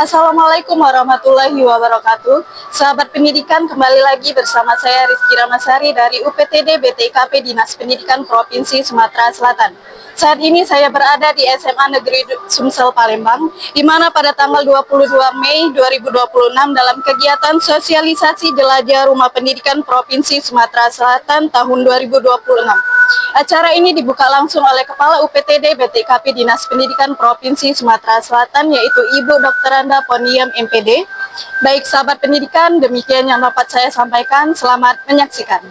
Assalamualaikum warahmatullahi wabarakatuh. Sahabat pendidikan, kembali lagi bersama saya Rizky Ramasari dari UPTD BTIKP Dinas Pendidikan Provinsi Sumatera Selatan. Saat ini saya berada di SMA Negeri Sumsel Palembang, di mana pada tanggal 22 Mei 2026 dalam kegiatan sosialisasi jelajah Rumah Pendidikan Provinsi Sumatera Selatan tahun 2026. Acara ini dibuka langsung oleh Kepala UPTD BTIKP Dinas Pendidikan Provinsi Sumatera Selatan, yaitu Ibu Dr. Anda Poniam MPD. Baik sahabat pendidikan, demikian yang dapat saya sampaikan. Selamat menyaksikan.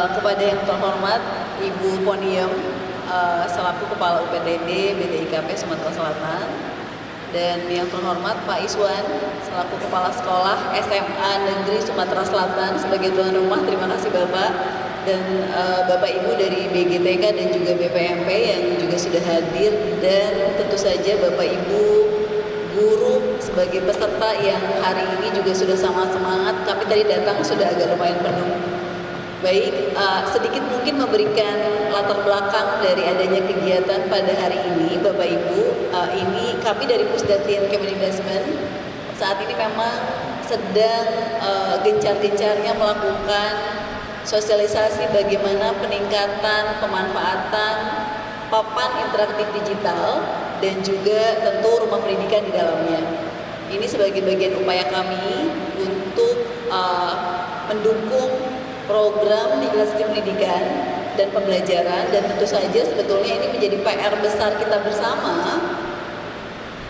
Kepada yang terhormat Ibu Poniam selaku Kepala UPTD BTIKP Sumatera Selatan, dan yang terhormat Pak Iswan selaku Kepala Sekolah SMA Negeri Sumatera Selatan sebagai tuan rumah, terima kasih Bapak, dan Bapak Ibu dari BGTK dan juga BPMP yang juga sudah hadir, dan tentu saja Bapak Ibu guru sebagai peserta yang hari ini juga sudah sangat semangat, tapi tadi datang sudah agak lumayan penuh. Baik, sedikit mungkin memberikan latar belakang dari adanya kegiatan pada hari ini, Bapak Ibu. Ini kami dari Pusdatin Kemendikbud saat ini memang sedang gencar-gencarnya melakukan sosialisasi bagaimana peningkatan pemanfaatan papan interaktif digital dan juga tentu rumah pendidikan di dalamnya. Ini sebagai bagian upaya kami untuk mendukung program Digitalisasi Pendidikan dan Pembelajaran, dan tentu saja sebetulnya ini menjadi PR besar kita bersama.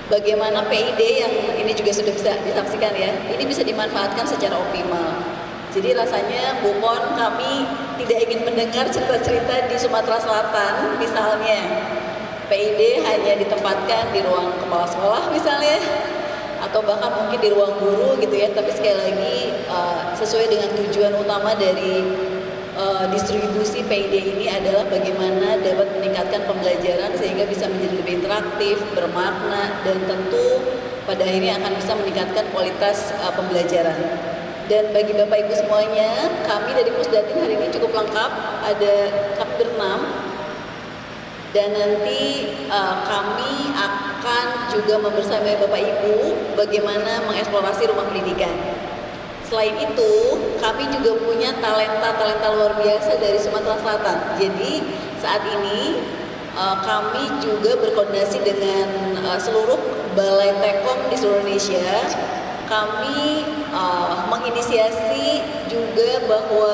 Bagaimana PID yang ini juga sudah bisa disaksikan ya, ini bisa dimanfaatkan secara optimal. Jadi rasanya Bu Pon, kami tidak ingin mendengar cerita-cerita di Sumatera Selatan, misalnya PID hanya ditempatkan di ruang kepala sekolah misalnya, atau bahkan mungkin di ruang guru gitu ya, tapi sekali lagi sesuai dengan tujuan utama dari distribusi PID ini adalah bagaimana dapat meningkatkan pembelajaran sehingga bisa menjadi lebih interaktif, bermakna, dan tentu pada akhirnya akan bisa meningkatkan kualitas pembelajaran. Dan bagi Bapak Ibu semuanya, kami dari Pusdatin hari ini cukup lengkap, kami berenam. Dan nanti kami akan juga membersamai Bapak Ibu bagaimana mengeksplorasi rumah pendidikan. Selain itu, kami juga punya talenta-talenta luar biasa dari Sumatera Selatan. Jadi saat ini kami juga berkoordinasi dengan seluruh Balai Tekom di seluruh Indonesia. Kami menginisiasi juga bahwa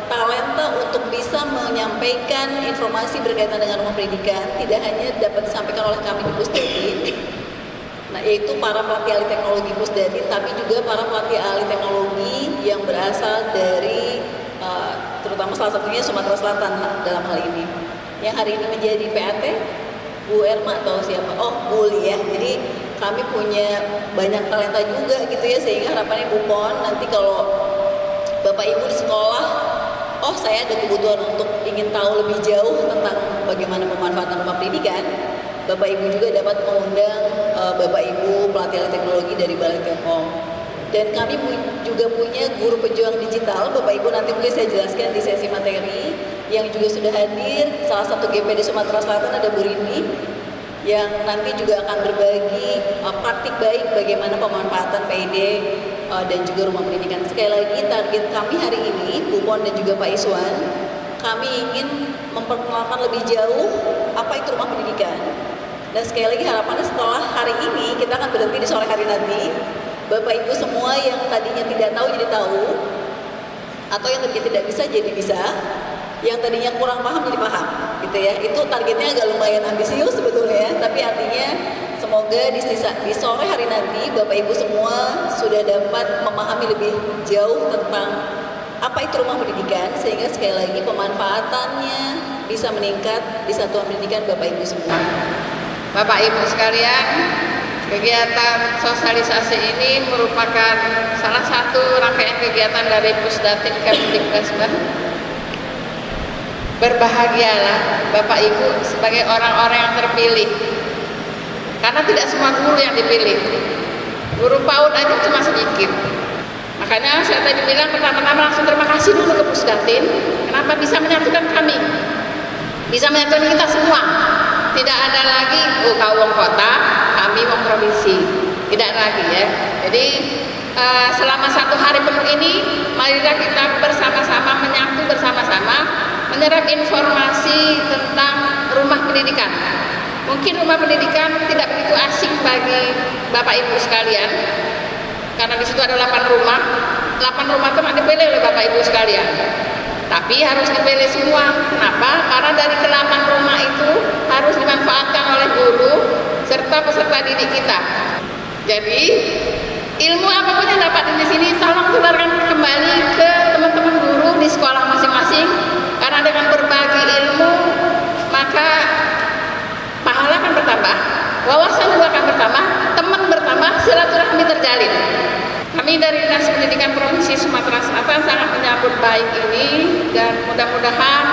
talenta untuk bisa menyampaikan informasi berkaitan dengan rumah pendidikan tidak hanya dapat disampaikan oleh kami di Pusdatin, yaitu para pelatih ahli teknologi Pusdatin, tapi juga para pelatih ahli teknologi yang berasal dari terutama salah satunya Sumatera Selatan dalam hal ini. yang hari ini menjadi PAT, Bu Erma atau siapa? Oh, Bu Uli ya. Jadi kami punya banyak talenta juga gitu ya, sehingga harapannya Bu Pon nanti kalau Bapak Ibu di sekolah, oh saya ada kebutuhan untuk ingin tahu lebih jauh tentang bagaimana pemanfaatan rumah pendidikan, Bapak Ibu juga dapat mengundang Bapak Ibu pelatih teknologi dari Balai Telkom. Dan kami juga punya guru pejuang digital, Bapak Ibu nanti mungkin saya jelaskan di sesi materi, yang juga sudah hadir. Salah satu GPD Sumatera Selatan ada Bu Rini, yang nanti juga akan berbagi praktik baik bagaimana pemanfaatan PID dan juga rumah pendidikan. Sekali lagi target kami hari ini, Bu Pon dan juga Pak Iswan, kami ingin memperkenalkan lebih jauh apa itu rumah pendidikan. Dan sekali lagi harapannya setelah hari ini kita akan berhenti di sore hari nanti, Bapak Ibu semua yang tadinya tidak tahu jadi tahu, atau yang tadinya tidak bisa jadi bisa, yang tadinya kurang paham jadi paham, gitu ya. Itu targetnya agak lumayan ambisius sebetulnya, tapi artinya semoga di sore hari nanti Bapak Ibu semua sudah dapat memahami lebih jauh tentang apa itu rumah pendidikan, sehingga sekali lagi pemanfaatannya bisa meningkat di satuan pendidikan Bapak Ibu semua. Bapak Ibu sekalian, kegiatan sosialisasi ini merupakan salah satu rangkaian kegiatan dari Pusdatin Kemdikbud. Berbahagialah Bapak Ibu sebagai orang-orang yang terpilih, karena tidak semua guru yang dipilih. Guru PAUD aja cuma sedikit. Makanya saya tadi bilang pertama-tama langsung terima kasih dulu ke Pusdatin, kenapa bisa menyatukan kami, bisa menyatukan kita semua. Tidak ada lagi, oh kau wong kota, kami wong provinsi, tidak lagi ya. Jadi selama 1 hari penuh ini, marilah kita bersama-sama menyatu bersama-sama, menyerap informasi tentang rumah pendidikan. Mungkin rumah pendidikan tidak begitu asing bagi Bapak Ibu sekalian, karena di situ ada 8 rumah. 8 rumah itu dipilih oleh Bapak Ibu sekalian. Tapi harus dipilih semua. Kenapa? Karena dari ke-8 rumah itu harus dimanfaatkan oleh guru serta peserta didik kita. Jadi ilmu apapun yang dapat di sini tolong tularkan kembali ke teman-teman guru di sekolah masing-masing. Karena dengan berbagi ilmu maka pahala akan bertambah, wawasan juga akan bertambah, teman bertambah, silaturahmi terjalin. Kami dari Dinas Pendidikan Provinsi Sumatera Selatan sangat menyambut baik ini, dan mudah-mudahan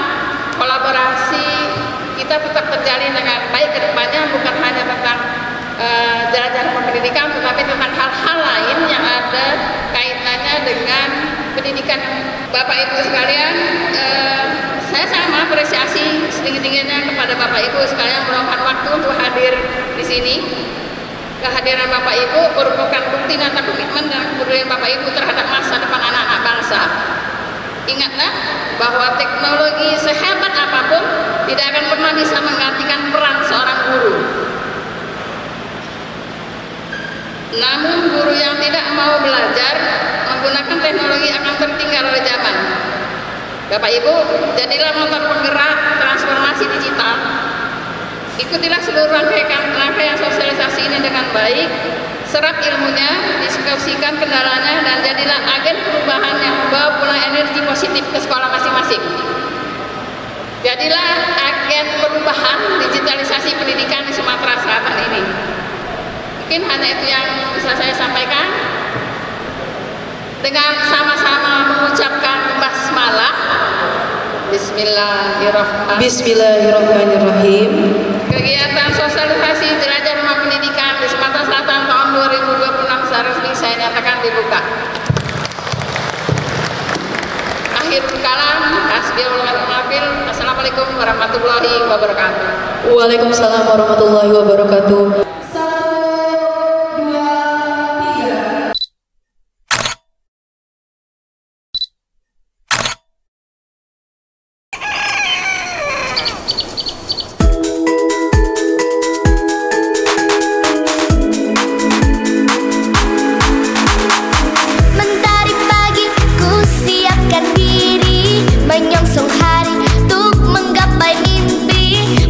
kolaborasi kita tetap terjalin dengan baik ke depannya, bukan hanya tentang jalan-jalan pendidikan, tetapi tentang hal-hal lain yang ada kaitannya dengan pendidikan. Bapak Ibu sekalian, saya sangat mengapresiasi setinggi-tingginya kepada Bapak Ibu sekalian meluangkan waktu untuk hadir di sini. Kehadiran Bapak Ibu merupakan bukti nyata komitmen dan kepedulian Bapak Ibu terhadap masa depan anak-anak bangsa. Ingatlah bahwa teknologi sehebat apapun tidak akan pernah bisa menggantikan peran seorang guru. Namun guru yang tidak mau belajar menggunakan teknologi akan tertinggal oleh zaman. Bapak Ibu, jadilah motor penggerak transformasi digital. Ikutilah seluruh rangkaian sosialisasi ini dengan baik, serap ilmunya, diskusikan kendalanya, dan jadilah agen perubahan yang membawa pulang energi positif ke sekolah masing-masing. Jadilah agen perubahan digitalisasi pendidikan di Sumatera Selatan ini. Mungkin hanya itu yang bisa saya sampaikan. Dengan sama-sama mengucapkan basmalah, Bismillahirrahmanirrahim. Kegiatan sosialisasi jelajah rumah pendidikan di Sumatera Selatan tahun 2026 secara resmi saya nyatakan dibuka. Akhirul kalam, Assalamualaikum warahmatullahi wabarakatuh. Waalaikumsalam warahmatullahi wabarakatuh.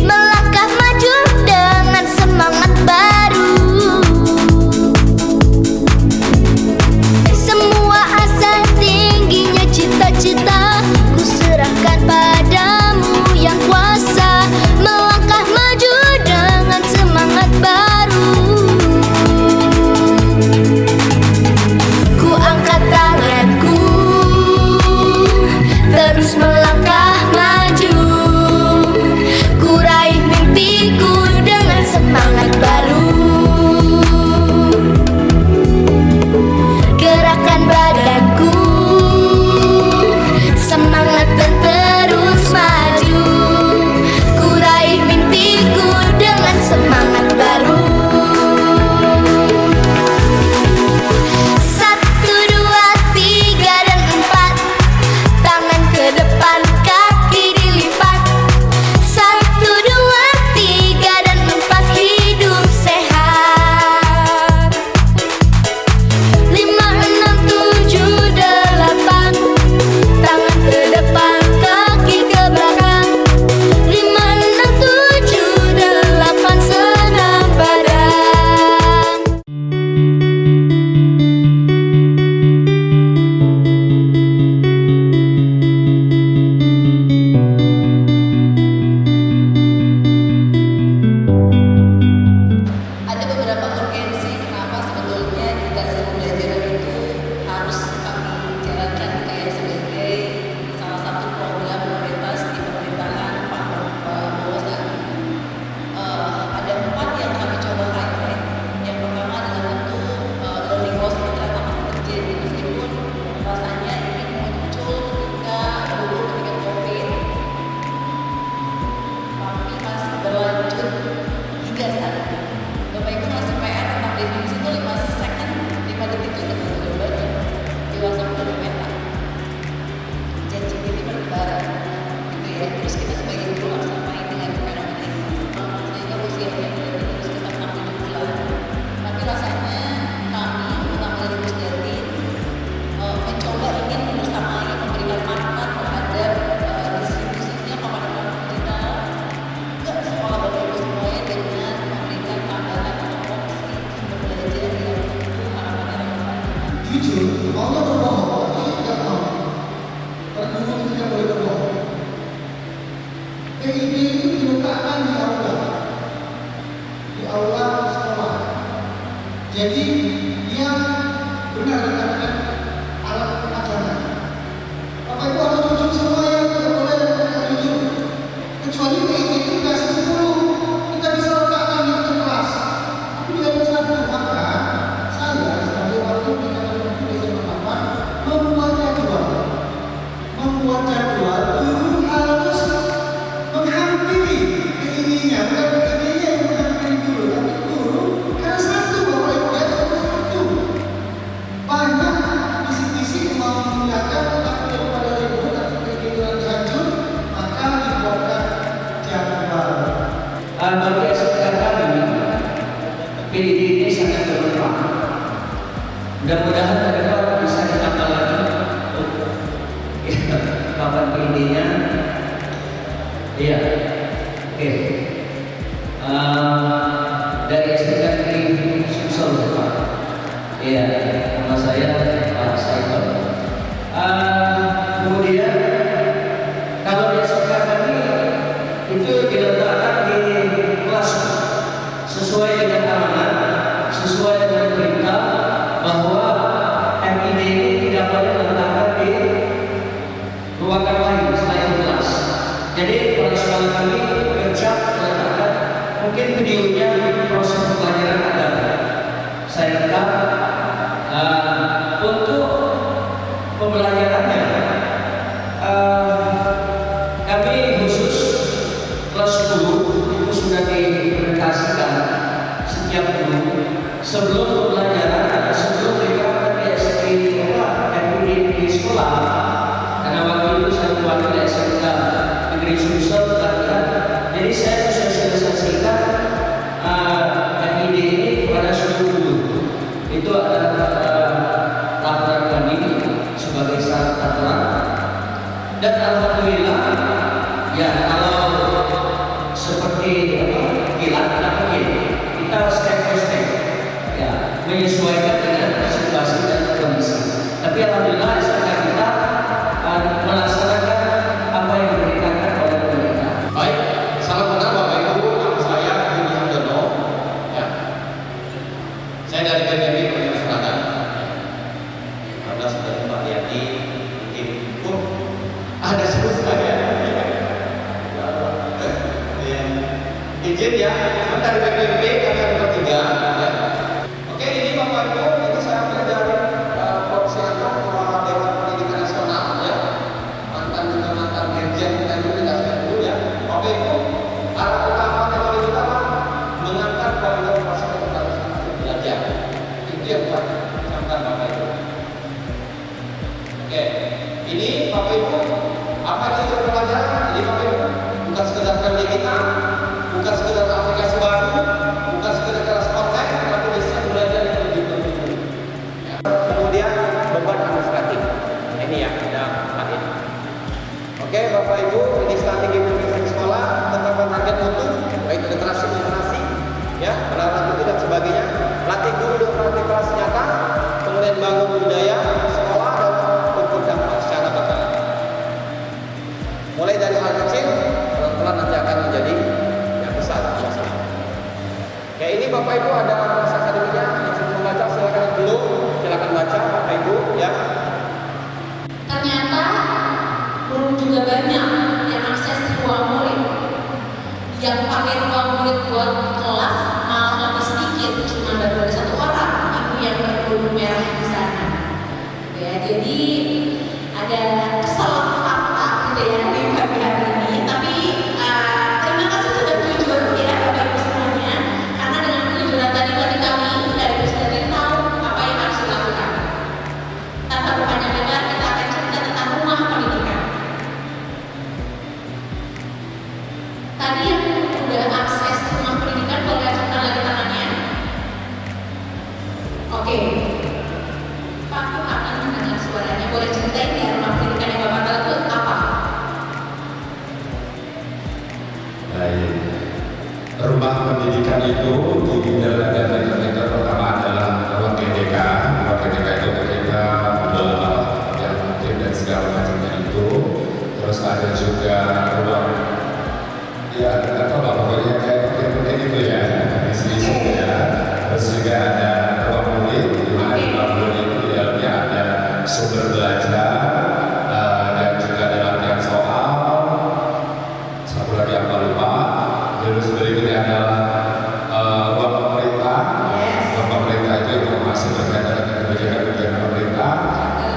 Melangkah maju dengan semangat baru. PID itu diletakkan di aula sekolah. Jadi dia benar dengan alat pelajaran. Bapak Ibu harus jujur semua ya, tidak boleh jujur. Kecuali PID itu kasih 10, kita bisa letakkan di kelas. Tapi dia satu, maka saya sebagai wakil pimpinan Komisi 8 membuat jadwal guru harus menghampiri PID-nya, bukan PID-nya yang menghampiri guru, tapi guru karena satu Bapak Ibu ya, satu banyak bisik-bisik mau mengingatkan tapi daripada ribut atau PID-nya hancur, maka dibuatkan jadwal. Bagi SMK kami, PID ini sangat bermanfaat. Mudah-mudahan ke depan bisa ditambah lagi kapan PID-nya. Iya, oke. Dari SMK Negeri Sumsel, Pak. Iya, nama saya Pak Saiful. Kemudian kalau di SMK kami itu diletakkan di kelas sesuai dengan amanat, sesuai dengan perintah bahwa MID ini tidak boleh diletakkan di ruangan lain selain kelas. Jadi pada sekolah kami bercak meletakkan mungkin videonya proses pembelajaran ada. Saya tetap untuk pembelajarannya kami khusus kelas 10 itu sudah diimplementasikan setiap guru sebelum pembelajaran atau sebelum mereka di sekolah. Karena waktu itu saya mewakili SMK Negeri Sumsel latihan, jadi saya sosialisasikan MID ini kepada seluruh guru. Itu adalah laporan kami sebagai syarat aturan. Dan alhamdulillah ya, kalau seperti kilat kita step by step ya, menyesuaikan dengan situasi dan kondisi. Tapi alhamdulillah SMK kita melaksanakan apa yang diperintahkan oleh pemerintah. Baik, salam kenal Bapak Ibu, nama saya Yudi Handono. Ya, saya dari KPB Provinsi Selatan. Karena sudah Mbak Yati, mungkin pun ada sebut saya. Izin ya, kami dari PPB kami ada bertiga. Ya. Oke, ini Bapak Ibu, ini saya ambil dari Provinsi Ketua Dewan Pendidikan Nasional ya. Mantan dirjen kita dulu dikasih dulu ya. Bapak Ibu, arah utama teori utama mengangkat kualitas fasilitas belajar. Itu yang buat camkan Bapak Ibu. Oke, ini Bapak Ibu, apa itu tujuan pelajaran? Jadi Bapak Ibu, bukan sekedar karya kita, bukan sekedar aplikasi baru, bukan sekedar kelas konten, tapi bisa belajar yang lebih berguna. Ya. Kemudian beban administratif. Ini ya, ada 4 ini. Oke, Bapak Ibu, ini strategi pemeriksaan sekolah, tetapkan target mutu, baik literasi literasi, ya, penerapan itu dan sebagainya. Latih guru dengan praktik kelas nyata, kemudian bangun budaya sekolah dan ukur dampak secara berkala. Mulai dari hal kecil, pelan-pelan nanti akan menjadi yang besar. Ya, ini Bapak Ibu ada naskah akademiknya, yang sudah membaca silakan dulu, silakan baca Bapak Ibu, ya. Ternyata guru juga banyak yang akses ruang murid, yang pakai ruang murid buat kelas malah lebih sedikit, cuma baru ada 1 orang ibu yang berkerudung merah di sana. Ya, jadi ada kesalahan fakta gitu ya di pagi hari ini. Tapi terima kasih sudah jujur ya Bapak Ibu semuanya, karena dengan kejujuran tadi bagi kami dari Presiden tahu apa yang harus dilakukan. Tanpa berpanjang lebar kita akan cerita tentang rumah pendidikan. Tadi yang udah akses rumah pendidikan boleh angkat lagi tangannya. Oke. Pak, akan mendengar suaranya. Boleh ceritain ya rumah pendidikan yang Bapak tahu itu apa? Baik. Rumah pendidikan itu dibina dan yang pertama adalah ruang GDK. Ruang GDK itu kita yang tim dan segala macamnya itu. Terus ada juga ruang Ya, nggak tahu lah, pokoknya kayak penting itu ya, isi-isi ya. Terus juga ada ruang murid, di mana di ruang murid itu di dalamnya ada sumber belajar, dan juga ada latihan soal. Satu lagi apa lupa. Terus berikutnya adalah ruang pemerintah. Ruang pemerintah itu informasi berkaitan dengan kebijakan-kebijakan pemerintah.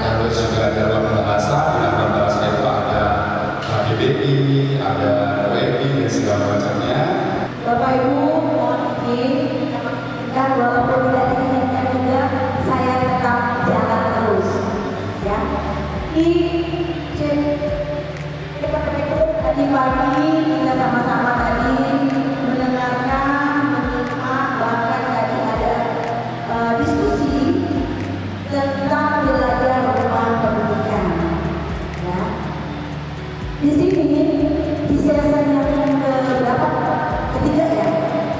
Terus juga ada ruang bahasa. Di dalam ruang bahasa itu ada KBBI, ada WMI dan segala macamnya. Bapak Ibu, mohon izin, dan walaupun tidak diinginkan juga, saya tetap jalan terus. Ya, tadi pagi kita sama-sama tadi mendengarkan, menyimak, bahkan tadi ada diskusi tentang belajar rumah pendidikan. Ya, di sini di sesi yang keberapa? Ketiga ya,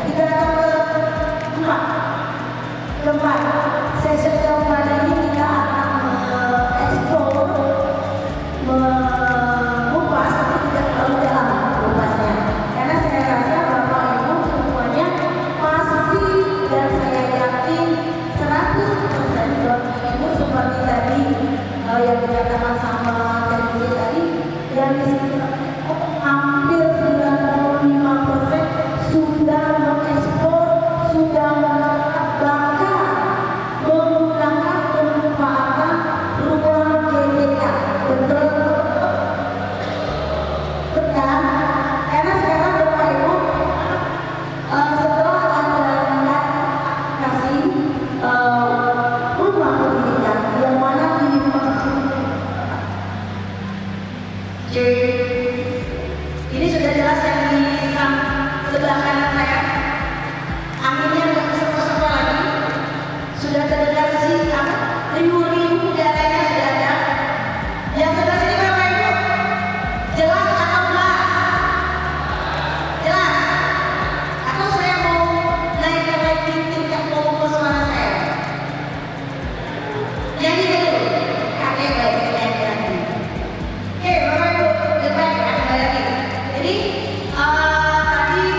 kita keempat. Sesi keempat ini kita akan mengeksplor, mengupas, tapi tidak terlalu dalam mengupasnya. Karena saya rasa Bapak Ibu semuanya pasti, dan saya yakin 100% Bapak Ibu seperti tadi yang dikatakan sama tadi, yang di sini hampir 95% sudah mengeksplor, sudah bahkan menggunakan pemanfaatan ruang GTK. Betul? Benar? Karena sekarang Bapak Ibu setelah ada kasih rumah pendidikan yang mana di ini sudah jelas yang di sebelah kanan saya. Anginnya nggak kesel-kesel lagi. Sudah terdengar sih riuh-riuh udaranya sudah ada. Yang sebelah sini Bapak Ibu, jelas atau belas? Jelas. Atau saya mau naikkan lagi tingkat volume suara saya? Nyanyi dulu. Kakek baik nyanyi lagi. Oke Bapak Ibu, depan kembali lagi. Jadi tadi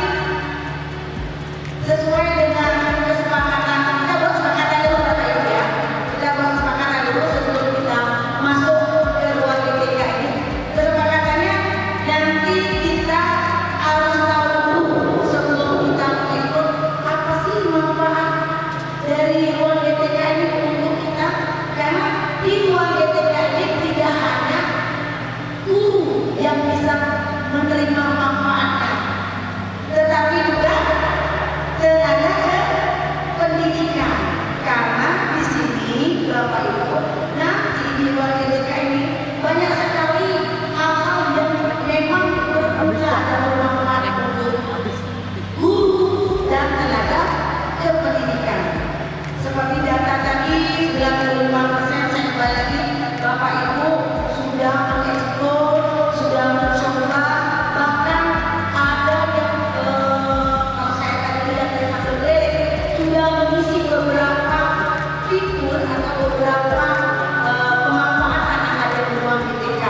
sesuai dengan kesepakatan, kita buat kesepakatan dulu Bapak Ibu ya. Kita buat kesepakatan dulu sebelum kita masuk ke ruang GTK ini. Kesepakatannya nanti kita harus tahu dulu sebelum kita ikut apa sih manfaat dari ruang GTK ini untuk kita. Karena di ruang GTK ini tidak hanya guru yang bisa menerima manfaatnya, tetapi juga tenaga pendidikan. Karena di sini Bapak Ibu, nanti di ruang GTK ini banyak sekali hal-hal yang memang berguna dan bermanfaat untuk guru dan tenaga kependidikan. Seperti data tadi 95%, saya kembali lagi, Bapak Ibu sudah mengeksplor, sudah mencoba, bahkan ada yang kalau saya tadi lihat dari Mas sudah mengisi beberapa fitur atau beberapa pemanfaatan yang ada di ruang GTK.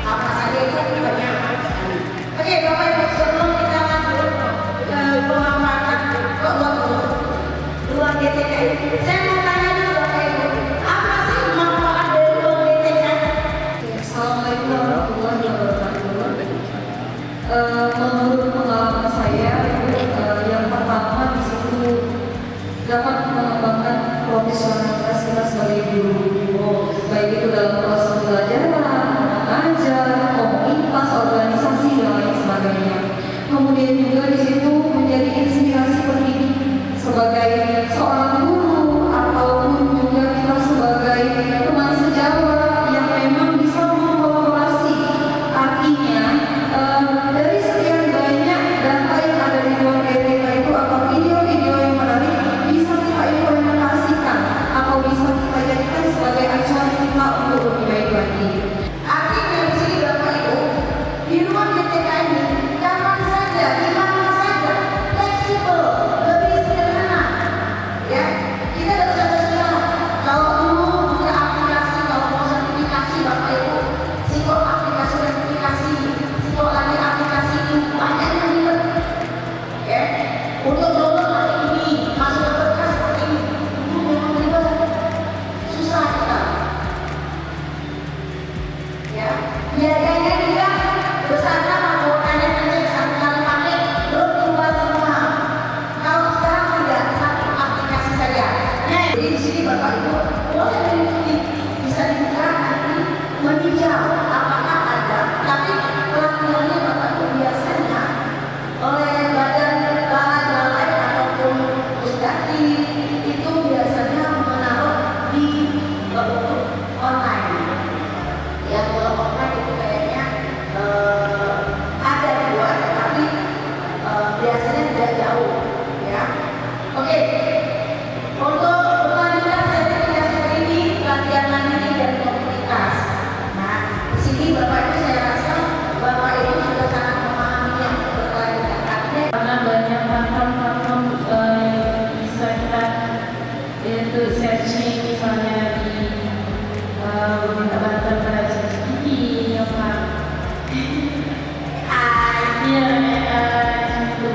Apa saja itu banyak sekali. Oke Bapak Ibu, sebelum kita lanjut ke pemanfaatan ruang GTK ini, saya mau tanya dulu Bapak Ibu, apa sih manfaat dari ruang GTK? Assalamualaikum warahmatullahi wabarakatuh. Menurut pengalaman saya, yang pertama di situ dapat mengembangkan profesionalitas kita sebagai guru, baik itu dalam proses pembelajaran, mengajar, komunitas, organisasi dan lain sebagainya. Kemudian juga di situ menjadi inspirasi pendidik sebagai seorang guru, ataupun juga kita sebagai teman sejawat yang memang bisa mengkolaborasi. Artinya dari sekian banyak data yang ada di ruang GTK itu atau video-video yang menarik bisa kita implementasikan atau bisa kita jadikan sebagai acuan kita untuk lebih baik lagi. Artinya di sini Bapak Ibu, di ruang GTK ini karena untuk download hari ini, masuk ke berkas seperti ini, itu memang ribet, susah kita. Ya, biayanya juga besar sama, kuotanya kecil, satu kali pakai belum tinggal semua. Kalau sekarang tidak, satu aplikasi saja. Nah, jadi di sini Bapak Ibu boleh mengikuti, bisa dibuka nanti meninjau apakah ada, tapi pelatihannya Bapak Ibu biasanya oleh badan balai ataupun Pusdati itu biasanya menaruh di bentuk online. Ya, kalau online itu kayaknya ada di luar, tapi biasanya tidak jauh. Ya, oke. Untuk berlanjutan sertifikasi ini, pelatihan mandiri dan komunitas. Nah, di sini Bapak Ibu saya rasa Bapak Ibu sudah sangat memahami yang berkelanjutan. Artinya Karena banyak platform-platform bisa kita itu searching, misalnya di minta bantuan pada ChatGPT, apa iya gitu.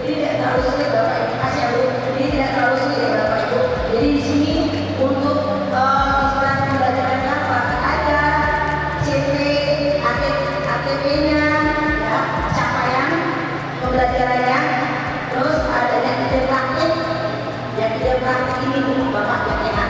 ini tidak terlalu sulit Bapak Ibu. Kasih aku, ini tidak terlalu sulit ya Bapak Ibu. Jadi di sini untuk inspirasi pembelajarannya praktik aja, CV, ATP-nya, ya, capaian pembelajarannya, terus adanya ide praktik, ya ide praktik ini Bu Bapak yang enak.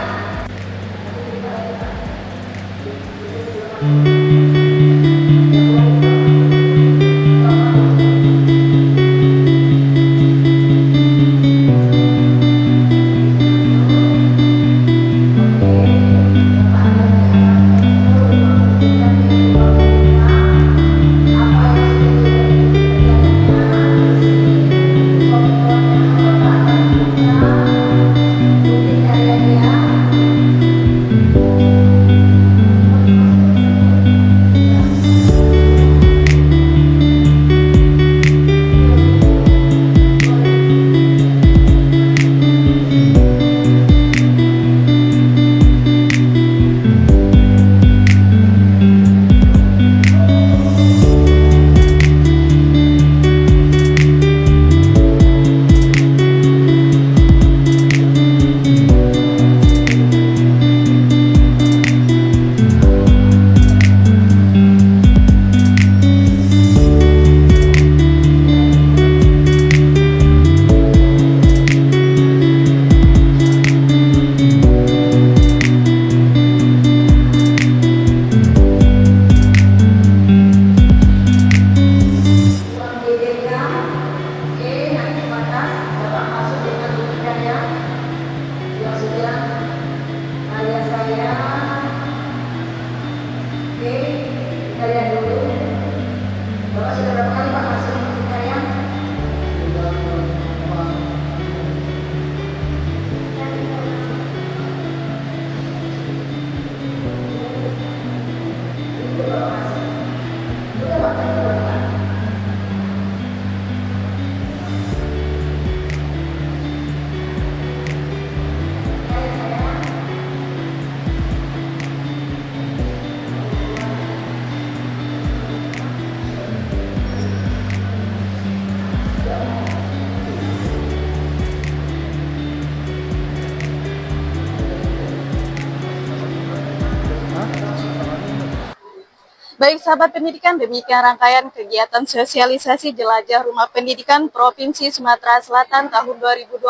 Baik sahabat pendidikan, demikian rangkaian kegiatan sosialisasi jelajah Rumah Pendidikan Provinsi Sumatera Selatan tahun 2026.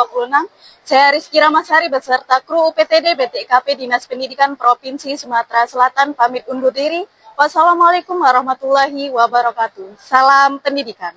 Saya Rizky Ramasari beserta kru UPTD BTKP Dinas Pendidikan Provinsi Sumatera Selatan pamit undur diri. Wassalamualaikum warahmatullahi wabarakatuh. Salam pendidikan.